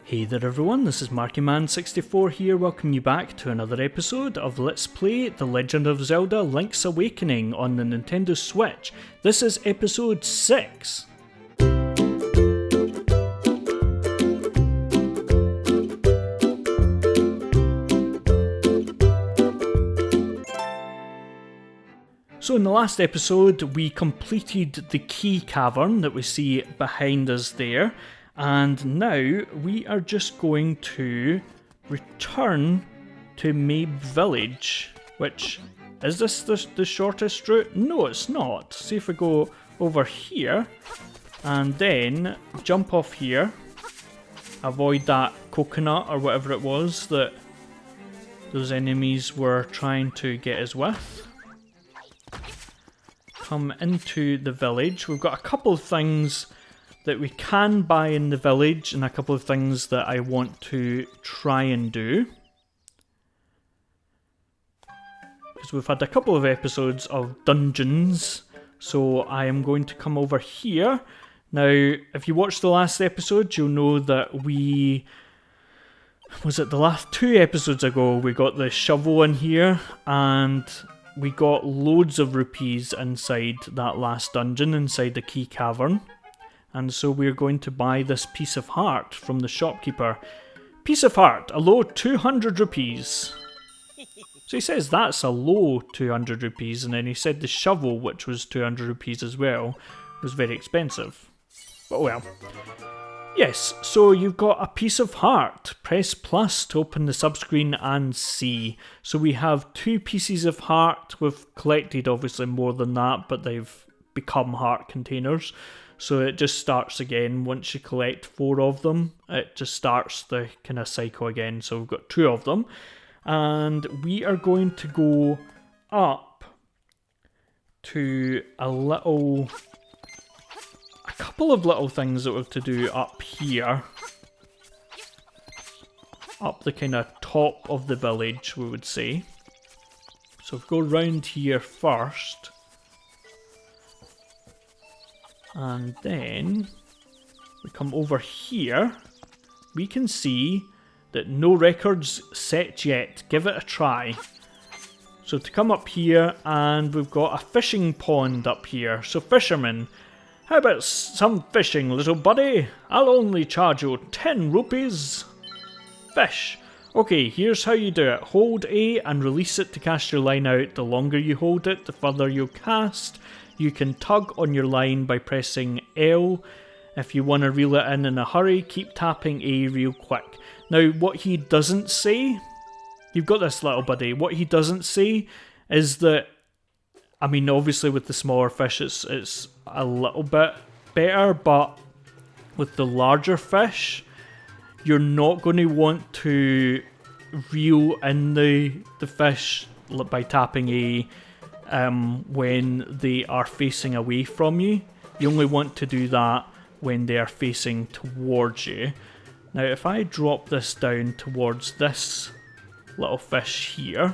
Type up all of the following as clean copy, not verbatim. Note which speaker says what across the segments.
Speaker 1: Hey there everyone, this is MarkyMan64 here, welcome you back to another episode of Let's Play The Legend of Zelda Link's Awakening on the Nintendo Switch. This is episode 6. So in the last episode we completed the key cavern that we see behind us there. And now we are just going to return to Mabe Village, which, is this the shortest route? No, it's not. See if we go over here and then jump off here, avoid that coconut or whatever it was that those enemies were trying to get us with. Come into the village. We've got a couple of things that we can buy in the village and a couple of things that I want to try and do. Because we've had a couple of episodes of dungeons, so I am going to come over here. Now, if you watched the last episode, you'll know that was it the last 2 episodes ago, we got the shovel in here and we got loads of rupees inside that last dungeon, inside the key cavern. And so we're going to buy this piece of heart from the shopkeeper. Piece of heart, a low 200 rupees. So he says that's a low 200 rupees, and then he said the shovel, which was 200 rupees as well, was very expensive. But well. Yes, so you've got a piece of heart. Press plus to open the subscreen and see. So we have 2 pieces of heart. We've collected obviously more than that, but they've become heart containers. So it just starts again once you collect 4 of them. It just starts the kind of cycle again. So we've got 2 of them. And we are going to go up to a couple of little things that we have to do up here. Up the kind of top of the village, we would say. So if we go round here first. And then we come over here, we can see that no records set yet. Give it a try. So to come up here, and we've got a fishing pond up here. So fishermen, how about some fishing, little buddy? I'll only charge you 10 rupees. Fish. Okay, here's how you do it. Hold A and release it to cast your line out. The longer you hold it, the further you'll cast. You can tug on your line by pressing L. If you want to reel it in a hurry, keep tapping A real quick. Now, what he doesn't say, you've got this little buddy, what he doesn't say is that, I mean, obviously with the smaller fish it's a little bit better, but with the larger fish, you're not going to want to reel in the fish by tapping A. When they are facing away from you. You only want to do that when they are facing towards you. Now if I drop this down towards this little fish here,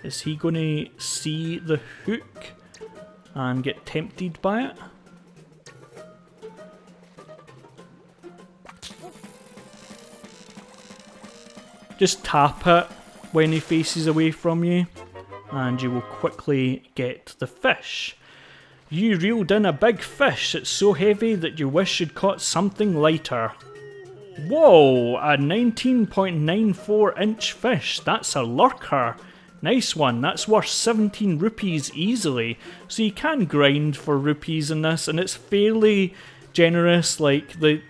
Speaker 1: is he going to see the hook and get tempted by it? Just tap it when he faces away from you, and you will quickly get the fish. You reeled in a big fish. It's so heavy that you wish you'd caught something lighter. Whoa, a 19.94 inch fish. That's a lurker. Nice one. That's worth 17 rupees easily. So you can grind for rupees in this, and it's fairly generous. Like the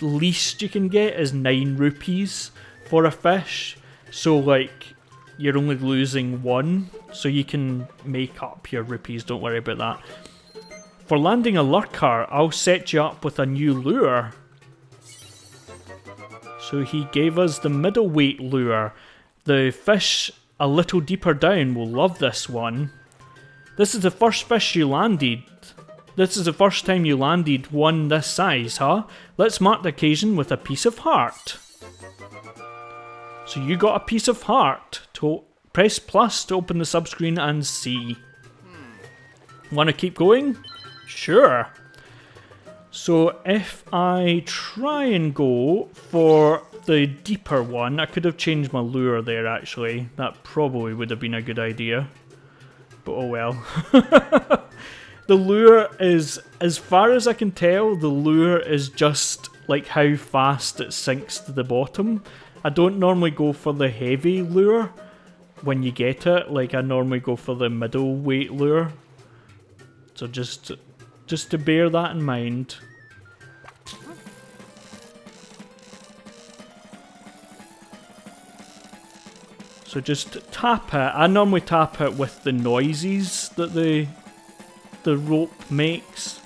Speaker 1: least you can get is 9 rupees for a fish. So like, you're only losing 1, so you can make up your rupees, don't worry about that. For landing a lurker, I'll set you up with a new lure. So he gave us the middleweight lure. The fish a little deeper down will love this one. This is the first fish you landed. This is the first time you landed one this size, huh? Let's mark the occasion with a piece of heart. So you got a piece of heart. Press plus to open the subscreen and see. Want to keep going? Sure. So if I try and go for the deeper one, I could have changed my lure there actually. That probably would have been a good idea. But oh well. The lure is, as far as I can tell, the lure is just like how fast it sinks to the bottom. I don't normally go for the heavy lure when you get it. Like I normally go for the middleweight lure. So just to bear that in mind. So just tap it. I normally tap it with the noises that the rope makes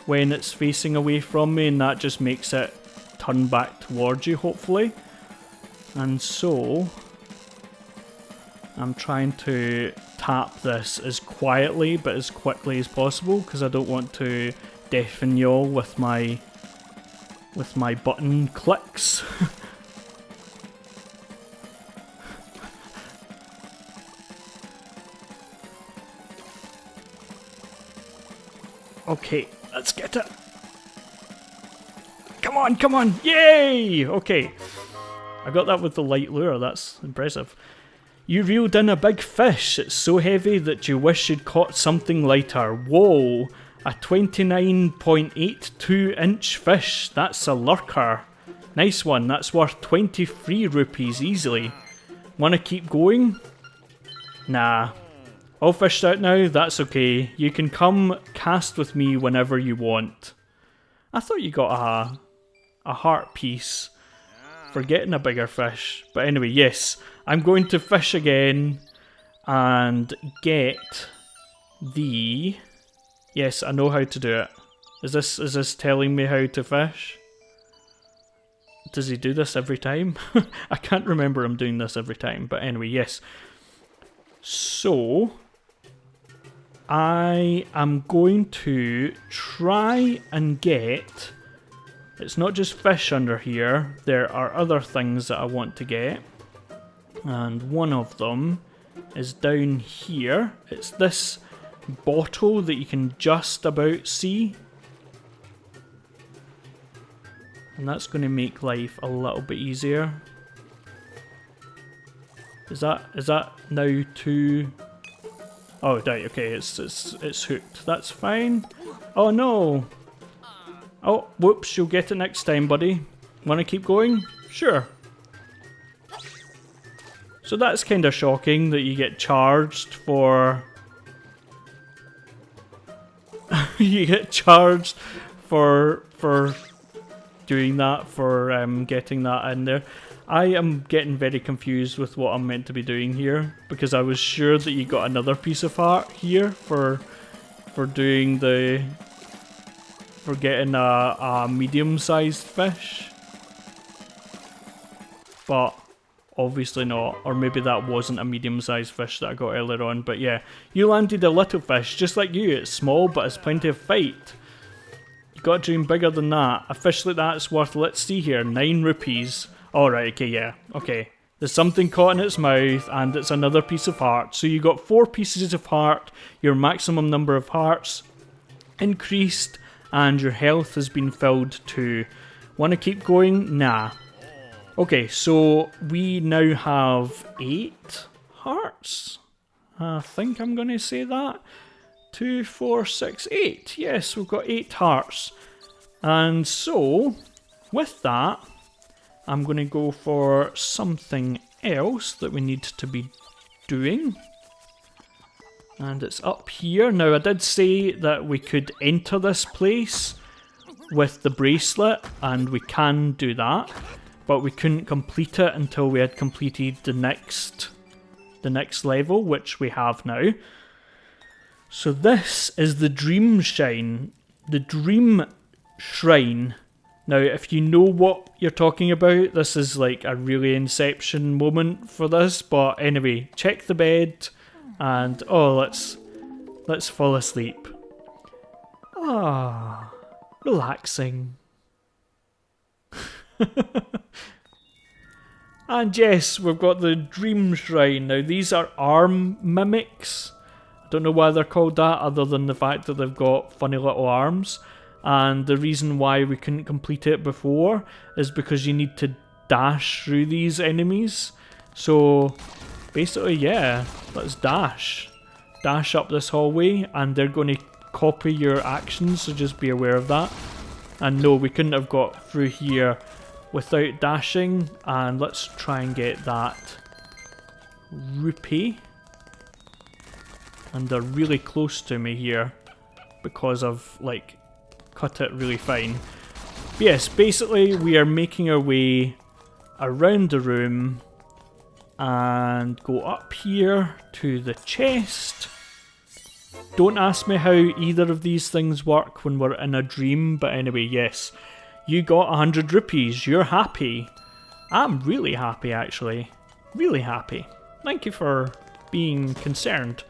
Speaker 1: when it's facing away from me, and that just makes it turn back towards you, hopefully. And so I'm trying to tap this as quietly but as quickly as possible because I don't want to deafen y'all with my button clicks. Okay, let's get it. Come on, come on. Yay! Okay. I got that with the light lure. That's impressive. You reeled in a big fish. It's so heavy that you wish you'd caught something lighter. Whoa. A 29.82 inch fish. That's a lurker. Nice one. That's worth 23 rupees easily. Wanna keep going? Nah. All fished out now? That's okay. You can come cast with me whenever you want. I thought you got a heart piece for getting a bigger fish. But anyway, yes. I'm going to fish again and get the... Yes, I know how to do it. Is this telling me how to fish? Does he do this every time? I can't remember him doing this every time. But anyway, yes. So... I am going to try and get... It's not just fish under here, there are other things that I want to get. And one of them is down here. It's this bottle that you can just about see. And that's going to make life a little bit easier. Is that now too... Oh, right, okay, it's hooked. That's fine. Oh, no. Oh, whoops, you'll get it next time, buddy. Want to keep going? Sure. So that's kind of shocking that you get charged for... you get charged for doing that, for getting that in there. I am getting very confused with what I'm meant to be doing here, because I was sure that you got another piece of heart here for doing the... for getting a medium-sized fish. But obviously not, or maybe that wasn't a medium-sized fish that I got earlier on, but yeah. You landed a little fish, just like you. It's small, but it's plenty of fight. You got to dream bigger than that. A fish like that's worth, let's see here, 9 rupees. Alright, okay, yeah, okay. There's something caught in its mouth, and it's another piece of heart. So you got 4 pieces of heart, your maximum number of hearts increased, and your health has been filled too. Want to keep going? Nah. Okay, so we now have 8 hearts. I think I'm going to say that. 2, 4, 6, 8. Yes, we've got 8 hearts. And so, with that... I'm going to go for something else that we need to be doing. And it's up here. Now, I did say that we could enter this place with the bracelet, and we can do that. But we couldn't complete it until we had completed the next level, which we have now. So this is the Dream Shrine. The Dream Shrine. Now, if you know what you're talking about, this is like a really Inception moment for this. But anyway, check the bed, and oh, let's fall asleep. Ah, relaxing. And yes, we've got the Dream Shrine. Now, these are arm mimics. I don't know why they're called that, other than the fact that they've got funny little arms. and the reason why we couldn't complete it before is because you need to dash through these enemies. So basically, yeah, let's dash up this hallway, and they're going to copy your actions, so just be aware of that. And no, we couldn't have got through here without dashing. And let's try and get that rupee. And they're really close to me here because I've like cut it really fine. But yes, basically we are making our way around the room and go up here to the chest. Don't ask me how either of these things work when we're in a dream, but anyway, yes. You got 100 rupees, you're happy. I'm really happy actually. Really happy. Thank you for being concerned.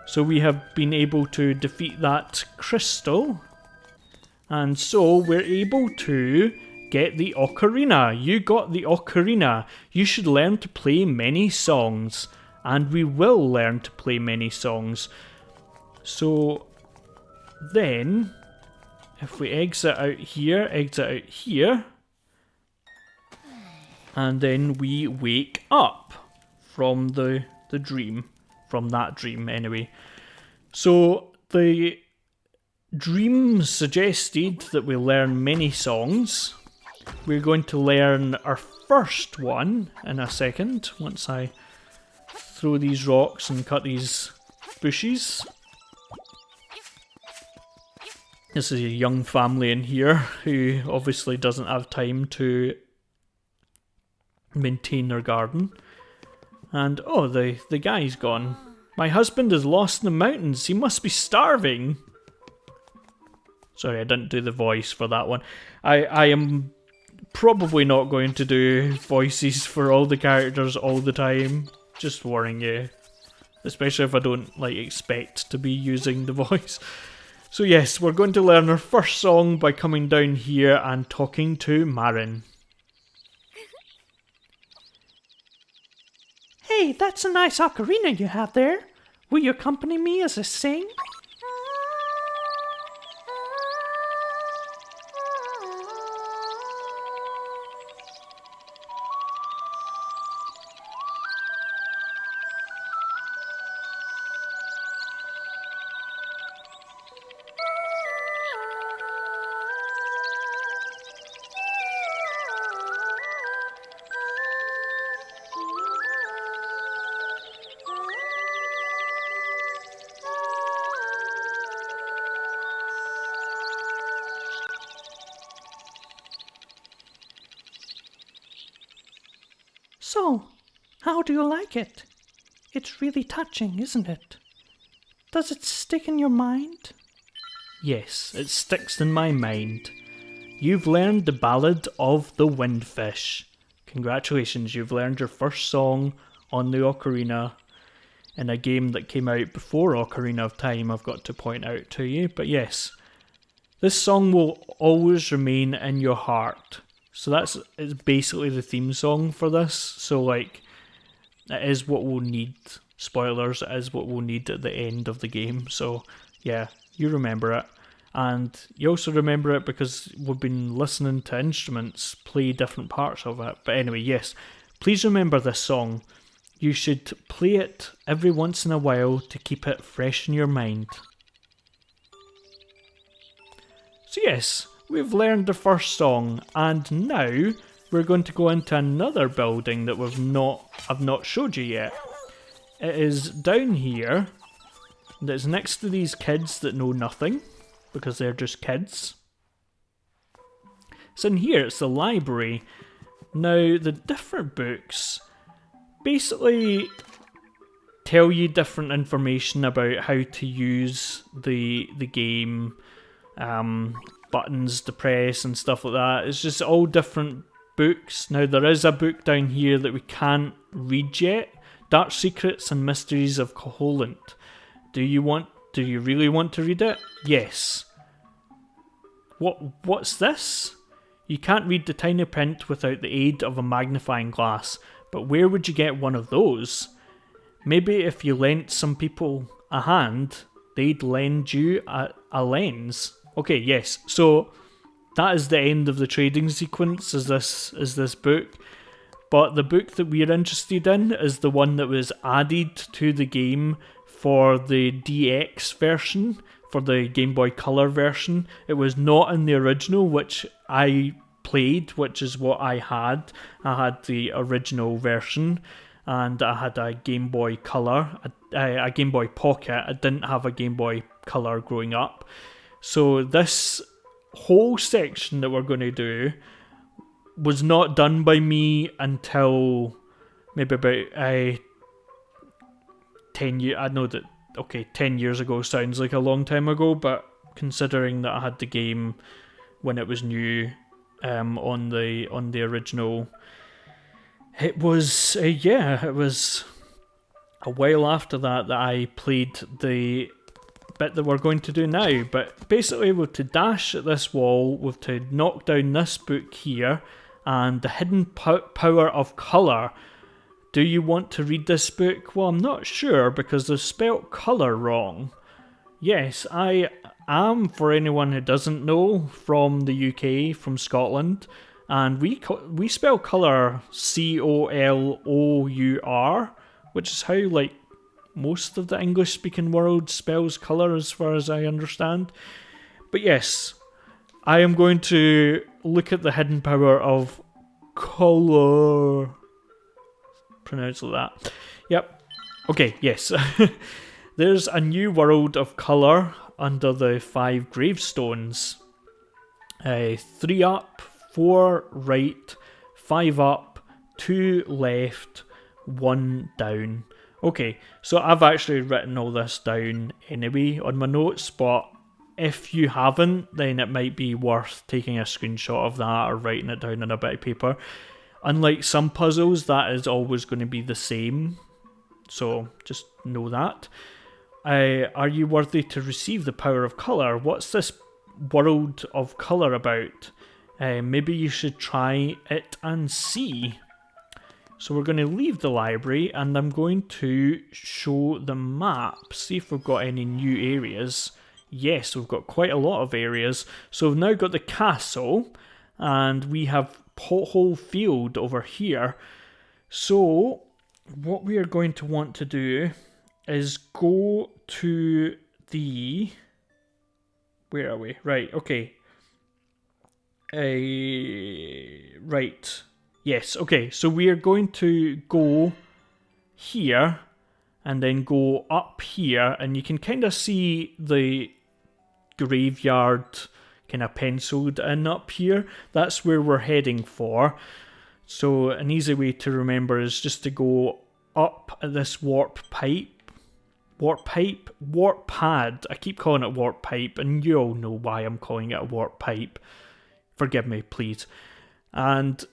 Speaker 1: So we have been able to defeat that crystal. And so we're able to get the ocarina. You got the ocarina. You should learn to play many songs. And we will learn to play many songs. So then, if we exit out here, and then we wake up from the dream. From that dream, anyway. So the dream suggested that we learn many songs. We're going to learn our first one in a second, once I throw these rocks and cut these bushes. This is a young family in here who obviously doesn't have time to maintain their garden. And oh, the guy's gone. My husband is lost in the mountains. He must be starving. Sorry, I didn't do the voice for that one. I am probably not going to do voices for all the characters all the time. Just warning you. Especially if I don't like expect to be using the voice. So yes, we're going to learn our first song by coming down here and talking to Marin. Hey, that's a nice ocarina you have there. Will you accompany me as I sing? So, how do you like it? It's really touching, isn't it? Does it stick in your mind? Yes, it sticks in my mind. You've learned the Ballad of the Windfish. Congratulations, you've learned your first song on the ocarina in a game that came out before Ocarina of Time, I've got to point out to you. But yes, this song will always remain in your heart. So it's basically the theme song for this. So like, it is what we'll need. Spoilers, it is what we'll need at the end of the game. So yeah, you remember it. And you also remember it because we've been listening to instruments play different parts of it. But anyway, yes, please remember this song. You should play it every once in a while to keep it fresh in your mind. So yes, we've learned the first song, and now we're going to go into another building that I've not showed you yet. It is down here. It's next to these kids that know nothing, because they're just kids. So in here, it's the library. Now, the different books basically tell you different information about how to use the game, buttons to press and stuff like that. It's just all different books. Now there is a book down here that we can't read yet. Dark Secrets and Mysteries of Koholint. Do you really want to read it? Yes. What's this? You can't read the tiny print without the aid of a magnifying glass. But where would you get one of those? Maybe if you lent some people a hand, they'd lend you a lens. Okay, yes. So that is the end of the trading sequence. Is this book? But the book that we're interested in is the one that was added to the game for the DX version, for the Game Boy Color version. It was not in the original, which I played, which is what I had. I had the original version, and I had a Game Boy Color, a Game Boy Pocket. I didn't have a Game Boy Color growing up. So this whole section that we're going to do was not done by me until maybe about 10 years. I know that, okay, 10 years ago sounds like a long time ago, but considering that I had the game when it was new, on the original, it was it was a while after that I played the bit that we're going to do now. But basically, we've to dash at this wall, we've to knock down this book here, and the hidden power of colour. Do you want to read this book? Well, I'm not sure, because they've spelt colour wrong. Yes, I am, for anyone who doesn't know, from the UK, from Scotland, and we spell colour C-O-L-O-U-R, which is how, like, most of the English-speaking world spells colour, as far as I understand. But yes, I am going to look at the hidden power of colour. Pronounce like that. Yep. Okay, yes. There's a new world of colour under the 5 gravestones. 3 up, 4 right, 5 up, 2 left, 1 down. Okay, so I've actually written all this down anyway on my notes, but if you haven't, then it might be worth taking a screenshot of that or writing it down on a bit of paper. Unlike some puzzles, that is always going to be the same, so just know that. Are you worthy to receive the power of colour? What's this world of colour about? Maybe you should try it and see. So we're going to leave the library, and I'm going to show the map, see if we've got any new areas. Yes, we've got quite a lot of areas. So we've now got the castle, and we have Pothole Field over here. So what we are going to want to do is go to the... Where are we? Right, okay. Right. Yes, okay. So we are going to go here and then go up here, and you can kind of see the graveyard kind of penciled in up here. That's where we're heading for. So an easy way to remember is just to go up at this warp pad. I keep calling it warp pipe, and you all know why I'm calling it a warp pipe. Forgive me, please. And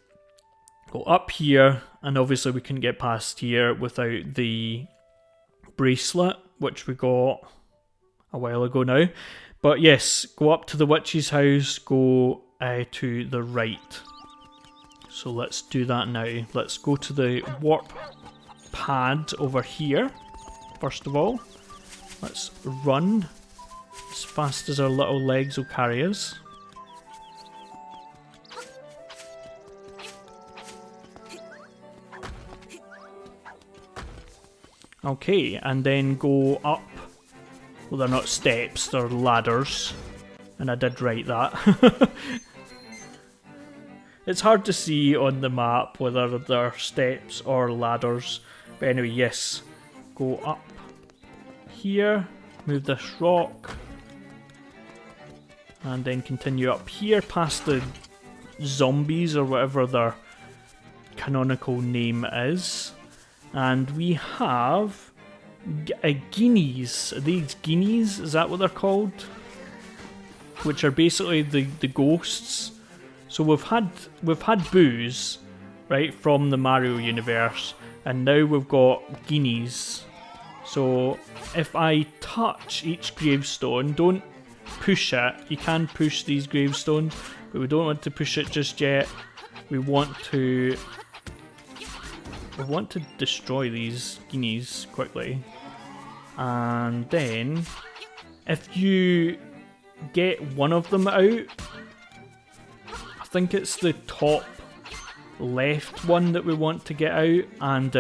Speaker 1: go up here, and obviously we couldn't get past here without the bracelet, which we got a while ago now. But yes, go up to the witch's house, go to the right. So let's do that now. Let's go to the warp pad over here. First of all, let's run as fast as our little legs will carry us. Okay, and then go up. Well, they're not steps, they're ladders. And I did write that. It's hard to see on the map whether they're steps or ladders. But anyway, yes. Go up here, move this rock, and then continue up here past the zombies or whatever their canonical name is. And we have guineas. Are these guineas? Is that what they're called? Which are basically the ghosts. So we've had Boos, right, from the Mario universe, and now we've got guineas. So if I touch each gravestone, don't push it. You can push these gravestones, but we don't want to push it just yet. We want to destroy these guineas quickly. And then if you get one of them out. I think it's the top left one that we want to get out, and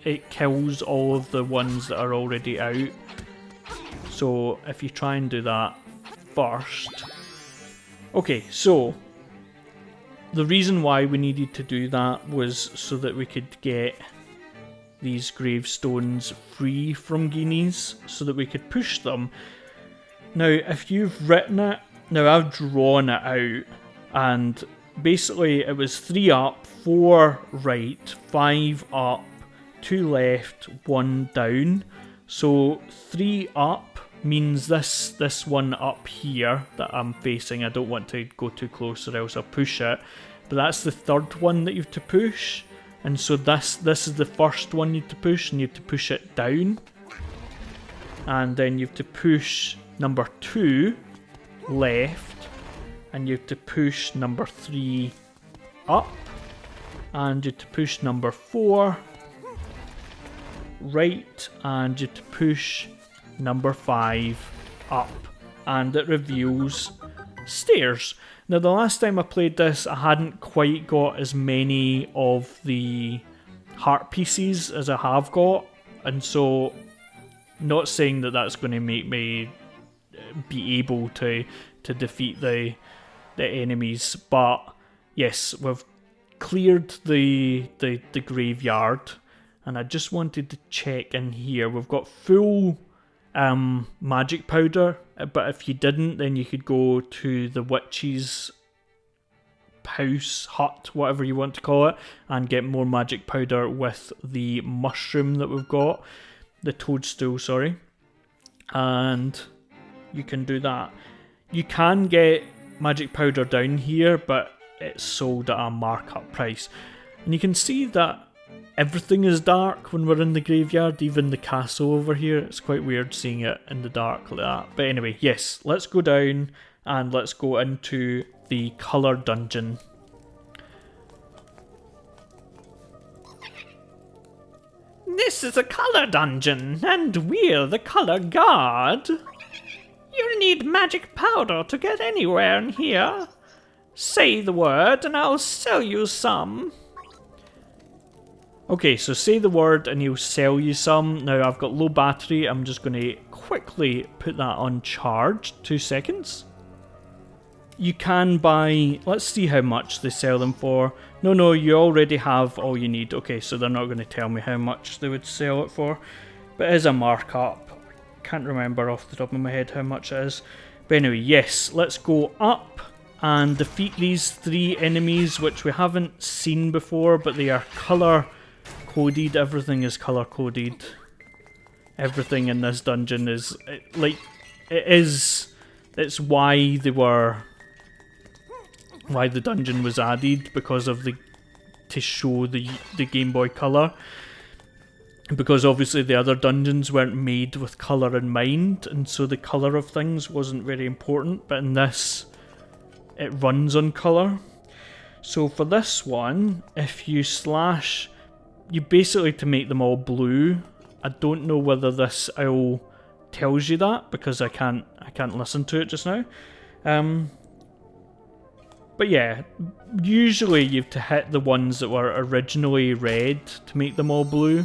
Speaker 1: it kills all of the ones that are already out. So if you try and do that first. Okay, so the reason why we needed to do that was so that we could get these gravestones free from Guineas, so that we could push them. Now, if you've written it, now I've drawn it out, and basically it was 3 up, 4 right, 5 up, 2 left, 1 down. So 3 up means this one up here that I'm facing. I don't want to go too close or else I'll push it. But that's the third one that you have to push. And so this is the first one you have to push, and you have to push it down. And then you have to push number 2 left. And you have to push number 3 up. And you have to push number 4 right. And you have to push number 5 up, and it reveals stairs. Now, the last time I played this, I hadn't quite got as many of the heart pieces as I have got, and so not saying that that's going to make me be able to defeat the enemies, but yes, we've cleared the graveyard, and I just wanted to check in here. We've got full magic powder, but if you didn't, then you could go to the witch's house, hut, whatever you want to call it, and get more magic powder with the mushroom that we've got, the toadstool, sorry, and you can do that. You can get magic powder down here, but it's sold at a markup price, and you can see that everything is dark when we're in the graveyard, even the castle over here. It's quite weird seeing it in the dark like that. But anyway, yes, let's go down and let's go into the colour dungeon. This is a colour dungeon, and we're the colour guard. You'll need magic powder to get anywhere in here. Say the word and I'll sell you some. Okay, so say the word and he'll sell you some. Now I've got low battery, I'm just going to quickly put that on charge. 2 seconds. You can buy, let's see how much they sell them for. No, you already have all you need. Okay, so they're not going to tell me how much they would sell it for. But it is a markup. I can't remember off the top of my head how much it is. But anyway, yes, let's go up and defeat these 3 enemies, which we haven't seen before, but they are colour coded. Everything is color coded. Everything in this dungeon is it's why the dungeon was added, because of to show the Game Boy Color, because obviously the other dungeons weren't made with color in mind, and so the color of things wasn't very important, but in this it runs on color. So for this one, if you slash, you basically, to make them all blue. I don't know whether this owl tells you that, because I can't listen to it just now. But yeah, usually you have to hit the ones that were originally red to make them all blue,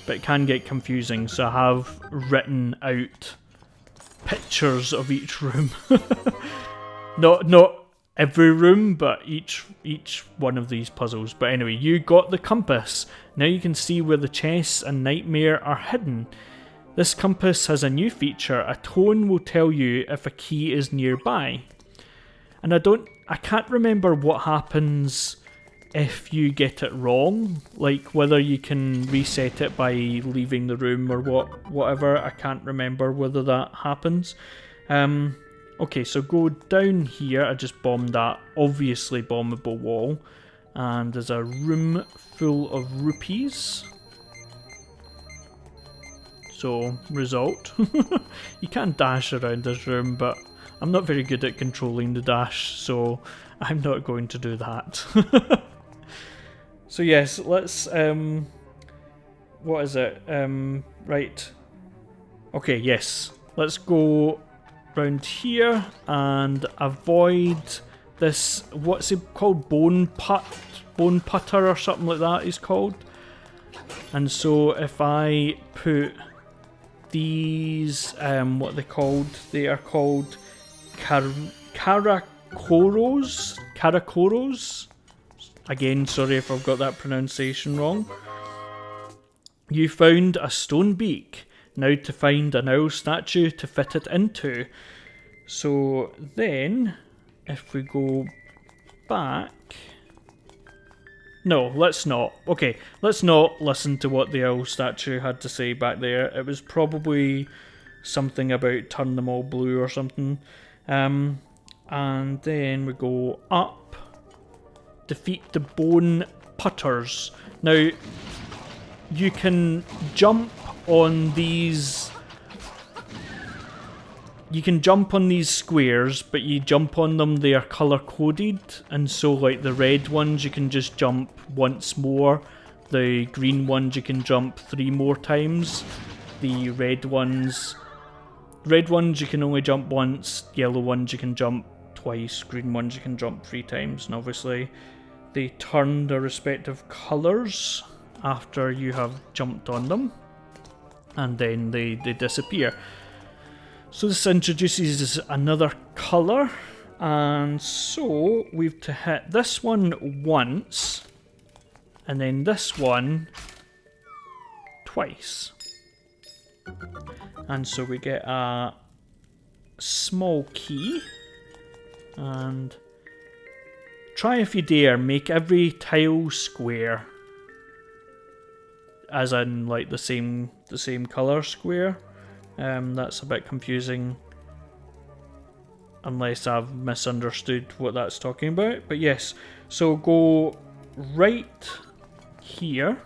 Speaker 1: but it can get confusing, so I have written out pictures of each room. Not every room, but each one of these puzzles. But anyway, you got the compass. Now you can see where the chests and nightmare are hidden. This compass has a new feature. A tone will tell you if a key is nearby. And I can't remember what happens if you get it wrong, like whether you can reset it by leaving the room or whatever. I can't remember whether that happens. Okay, so go down here. I just bombed that obviously bombable wall. And there's a room full of rupees. So, result. You can dash around this room, but I'm not very good at controlling the dash, so I'm not going to do that. So yes, let's, what is it? Right. Okay, yes. Let's go round here and avoid this, what's it called, bone putter or something like that is called. And so if I put these, what are they called? They are called Karakoros. Again, sorry if I've got that pronunciation wrong. You found a stone beak. Now to find an owl statue to fit it into. So then, if we go back... No, let's not. Okay, let's not listen to what the owl statue had to say back there. It was probably something about turn them all blue or something. And then we go up. Defeat the bone putters. Now, you can jump on these... You can jump on these squares, but you jump on them, they are colour coded, and so like the red ones you can just jump once more, the green ones you can jump 3 more times, the red ones you can only jump once, yellow ones you can jump twice, green ones you can jump 3 times, and obviously they turn their respective colours after you have jumped on them, and then they disappear. So this introduces another colour, and so we've to hit this one once, and then this one twice. And so we get a small key, and try if you dare, make every tile square, as in like the same colour square. That's a bit confusing unless I've misunderstood what that's talking about. But yes, so go right here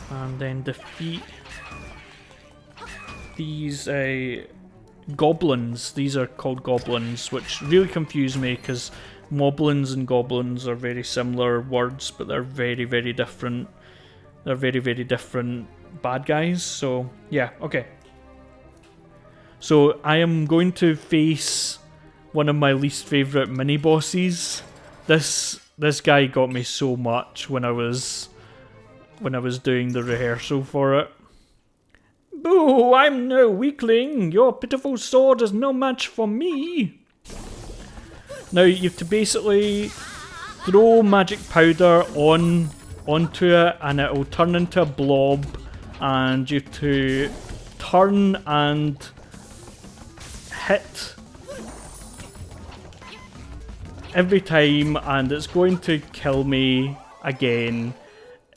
Speaker 1: and then defeat these goblins. These are called goblins, which really confuse me because moblins and goblins are very similar words, but they're very, very different. They're very, very different bad guys, so yeah, okay. So I am going to face one of my least favourite mini-bosses. This guy got me so much when I was doing the rehearsal for it. Boo! I'm no weakling! Your pitiful sword is no match for me! Now you have to basically throw magic powder onto it and it will turn into a blob, and you have to turn and hit every time, and it's going to kill me again.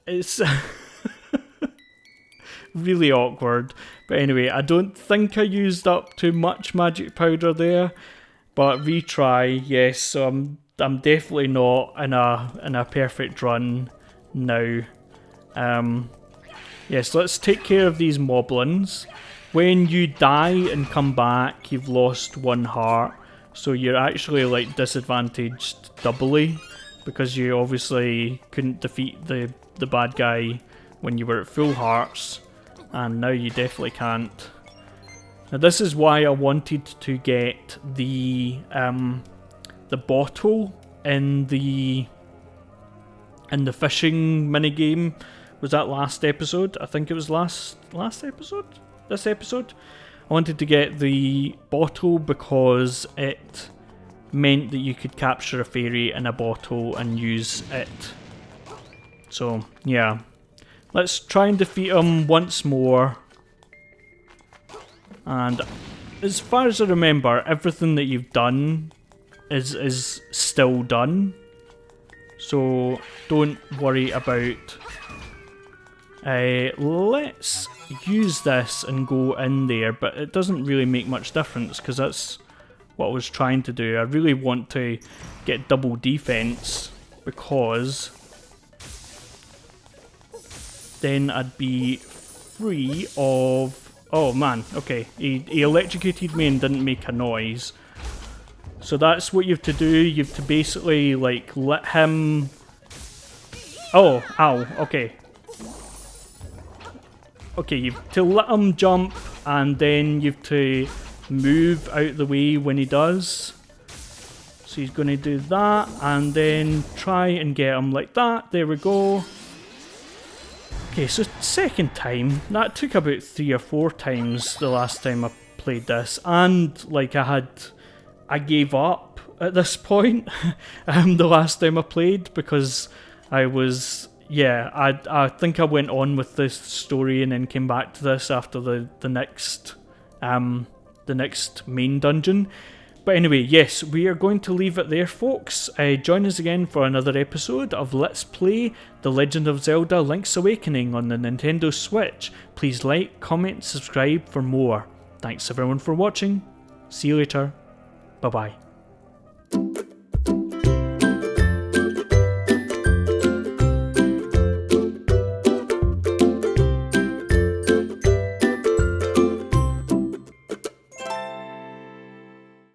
Speaker 1: It's really awkward, but anyway, I don't think I used up too much magic powder there, but retry. Yes, so I'm definitely not in a perfect run now. Yes, let's take care of these moblins. When you die and come back, you've lost 1 heart, so you're actually like disadvantaged doubly, because you obviously couldn't defeat the bad guy when you were at full hearts, and now you definitely can't. Now this is why I wanted to get the bottle in the fishing minigame. Was that last episode? I think it was last episode? This episode? I wanted to get the bottle because it meant that you could capture a fairy in a bottle and use it. So, yeah. Let's try and defeat him once more. And as far as I remember, everything that you've done is still done. So, don't worry about... let's use this and go in there, but it doesn't really make much difference because that's what I was trying to do. I really want to get double defense because then I'd be free of... Oh man, okay, he electrocuted me and didn't make a noise. So that's what you have to do. You have to basically like let him... Oh, ow, okay. Okay, you have to let him jump and then you have to move out the way when he does. So he's going to do that, and then try and get him like that. There we go. Okay, so second time. That took about 3 or 4 times the last time I played this, and like I gave up at this point the last time I played, because I was, yeah, I think I went on with this story and then came back to this after the next main dungeon. But anyway, yes, we are going to leave it there, folks. Join us again for another episode of Let's Play The Legend of Zelda Link's Awakening on the Nintendo Switch. Please like, comment, subscribe for more. Thanks everyone for watching. See you later. Bye bye.